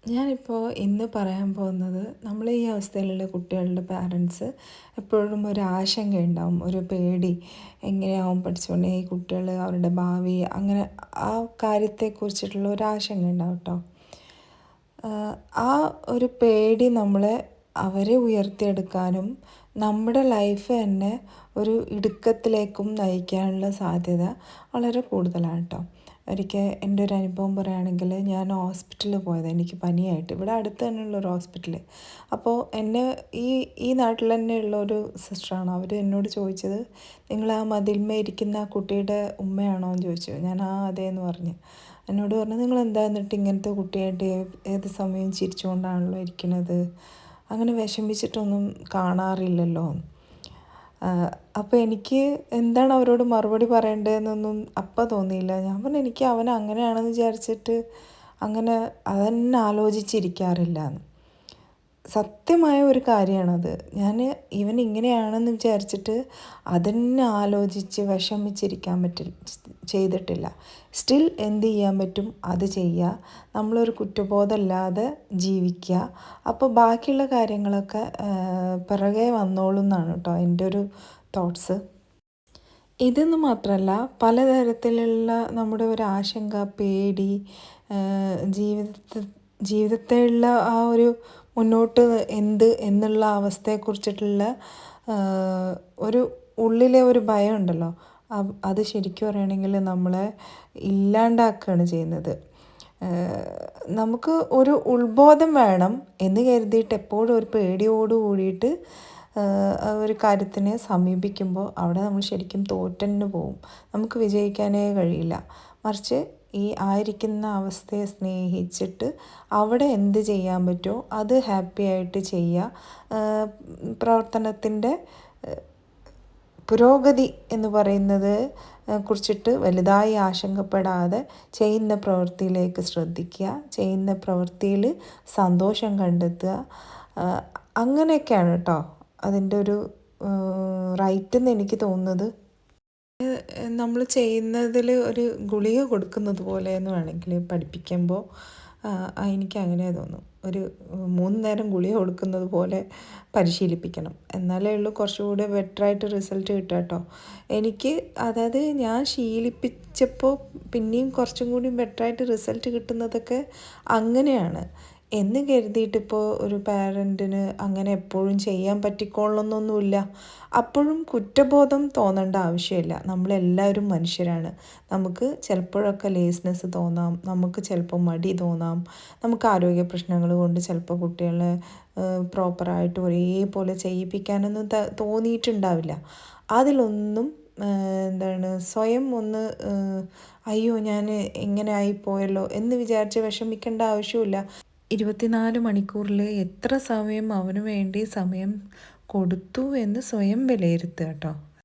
ഞാനിപ്പോൾ ഇന്ന് പറയാൻ പോകുന്നത് നമ്മളെ ഈ അവസ്ഥയിലുള്ള കുട്ടികളുടെ പാരൻസ് എപ്പോഴും ഒരു ആശങ്കയുണ്ടാവും, ഒരു പേടി. എങ്ങനെയാവും പഠിച്ചുകൊണ്ട് ഈ കുട്ടികൾ അവരുടെ ഭാവി അങ്ങനെ ആ കാര്യത്തെക്കുറിച്ചിട്ടുള്ള ഒരു ആശങ്ക ഉണ്ടാവും കേട്ടോ. ആ ഒരു പേടി നമ്മളെ അവരെ ഉയർത്തിയെടുക്കാനും നമ്മുടെ ലൈഫ് തന്നെ ഒരു ഇടുക്കത്തിലേക്കും നയിക്കാനുള്ള സാധ്യത വളരെ കൂടുതലാണ് കേട്ടോ. ഒരിക്കൽ എൻ്റെ ഒരു അനുഭവം പറയുകയാണെങ്കിൽ, ഞാൻ ഹോസ്പിറ്റലിൽ പോയത് എനിക്ക് പനിയായിട്ട്, ഇവിടെ അടുത്ത് തന്നെയുള്ളൊരു ഹോസ്പിറ്റൽ. അപ്പോൾ എന്നെ ഈ ഈ നാട്ടിൽ തന്നെയുള്ള ഒരു സിസ്റ്ററാണ്. അവർ എന്നോട് ചോദിച്ചത്, നിങ്ങൾ ആ മതിൽമേ ഇരിക്കുന്ന ആ കുട്ടിയുടെ ഉമ്മയാണോ എന്ന് ചോദിച്ചു. ഞാൻ അതെ എന്ന് പറഞ്ഞു. എന്നോട് പറഞ്ഞു, നിങ്ങൾ എന്താ എന്നിട്ട് ഇങ്ങനത്തെ കുട്ടിയായിട്ട് ഏത് സമയവും ചിരിച്ചുകൊണ്ടാണല്ലോ ഇരിക്കുന്നത്, അങ്ങനെ വിഷമിച്ചിട്ടൊന്നും കാണാറില്ലല്ലോ. അപ്പോൾ എനിക്ക് എന്താണ് അവരോട് മറുപടി പറയേണ്ടതെന്നൊന്നും അപ്പം തോന്നിയില്ല. ഞാൻ പറഞ്ഞു, എനിക്ക് അവൻ അങ്ങനെയാണെന്ന് വിചാരിച്ചിട്ട് അങ്ങനെ അതന്നെ ആലോചിച്ചിരിക്കാറില്ല എന്ന്. സത്യമായ ഒരു കാര്യമാണത്. ഞാൻ ഇവൻ ഇങ്ങനെയാണെന്ന് വിചാരിച്ചിട്ട് അതന്നെ ആലോചിച്ച് വിഷമിച്ചിരിക്കാൻ ചെയ്തിട്ടില്ല. സ്റ്റിൽ എന്ത് ചെയ്യാൻ പറ്റും അത് ചെയ്യുക, നമ്മളൊരു കുറ്റബോധമില്ലാതെ ജീവിക്കുക. അപ്പോൾ ബാക്കിയുള്ള കാര്യങ്ങളൊക്കെ പിറകെ വന്നോളും എന്നാണ് കേട്ടോ എൻ്റെ ഒരു തോട്ട്സ്. ഇതെന്ന് മാത്രമല്ല, പലതരത്തിലുള്ള നമ്മുടെ ഒരു ആശങ്ക, പേടി, ജീവിതത്തിലുള്ള ആ ഒരു മുന്നോട്ട് എന്നുള്ള അവസ്ഥയെക്കുറിച്ചിട്ടുള്ള ഒരു ഉള്ളിലെ ഒരു ഭയം ഉണ്ടല്ലോ, അത് ശരിക്കും പറയുകയാണെങ്കിൽ നമ്മളെ ഇല്ലാണ്ടാക്കുകയാണ് ചെയ്യുന്നത്. നമുക്ക് ഒരു ഉത്ബോധം വേണം എന്ന് കരുതിയിട്ട് എപ്പോഴും ഒരു പേടിയോട് കൂടിയിട്ട് ഒരു കാര്യത്തിനെ സമീപിക്കുമ്പോൾ അവിടെ നമ്മൾ ശരിക്കും തോറ്റു പോവും. നമുക്ക് വിജയിക്കാനേ കഴിയില്ല. മറിച്ച് ഈ ആയിരിക്കുന്ന അവസ്ഥയെ സ്നേഹിച്ചിട്ട് അവിടെ എന്ത് ചെയ്യാൻ പറ്റുമോ അത് ഹാപ്പി ആയിട്ട് ചെയ്യുക. പ്രവർത്തനത്തിൻ്റെ പുരോഗതി എന്ന് പറയുന്നത് കുറിച്ചിട്ട് വലുതായി ആശങ്കപ്പെടാതെ ചെയ്യുന്ന പ്രവൃത്തിയിലേക്ക് ശ്രദ്ധിക്കുക, ചെയ്യുന്ന പ്രവൃത്തിയിൽ സന്തോഷം കണ്ടെത്തുക. അങ്ങനെയൊക്കെയാണ് കേട്ടോ അതിൻ്റെ ഒരു റൈറ്റ് എന്ന് എനിക്ക് തോന്നുന്നത്. നമ്മൾ ചെയ്യുന്നതിൽ ഒരു ഗുളിക കൊടുക്കുന്നത് പോലെ എന്ന് വേണമെങ്കിൽ പഠിപ്പിക്കുമ്പോൾ എനിക്ക് അങ്ങനെ തോന്നും. ഒരു 3 നേരം ഗുളിക കൊടുക്കുന്നത് പോലെ പരിശീലിപ്പിക്കണം, എന്നാലേ ഉള്ളൂ കുറച്ചുകൂടെ ബെറ്ററായിട്ട് റിസൾട്ട് കിട്ടുക കേട്ടോ. എനിക്ക് അതായത് ഞാൻ ശീലിപ്പിച്ചപ്പോൾ പിന്നെയും കുറച്ചും കൂടി ബെറ്ററായിട്ട് റിസൾട്ട് കിട്ടുന്നതൊക്കെ അങ്ങനെയാണ് എന്ന് കരുതിയിട്ടിപ്പോൾ ഒരു പാരൻറ്റിന് അങ്ങനെ എപ്പോഴും ചെയ്യാൻ പറ്റിക്കൊള്ളണമെന്നൊന്നുമില്ല. അപ്പോഴും കുറ്റബോധം തോന്നേണ്ട ആവശ്യമില്ല. നമ്മളെല്ലാവരും മനുഷ്യരാണ്. നമുക്ക് ചിലപ്പോഴൊക്കെ ലേസ്നെസ് തോന്നാം, നമുക്ക് ചിലപ്പോൾ മടി തോന്നാം, നമുക്ക് ആരോഗ്യ പ്രശ്നങ്ങൾ കൊണ്ട് ചിലപ്പോൾ കുട്ടികളെ പ്രോപ്പറായിട്ട് ഒരേപോലെ ചെയ്യിപ്പിക്കാനൊന്നും തോന്നിയിട്ടുണ്ടാവില്ല. അതിലൊന്നും സ്വയം ഒന്ന് അയ്യോ ഞാൻ ഇങ്ങനെ ആയിപ്പോയല്ലോ എന്ന് വിചാരിച്ച് വിഷമിക്കേണ്ട ആവശ്യമില്ല. 24 മണിക്കൂറിൽ എത്ര സമയം അവന് വേണ്ടി സമയം കൊടുത്തു എന്ന് സ്വയം വിലയിരുത്തുക കേട്ടോ.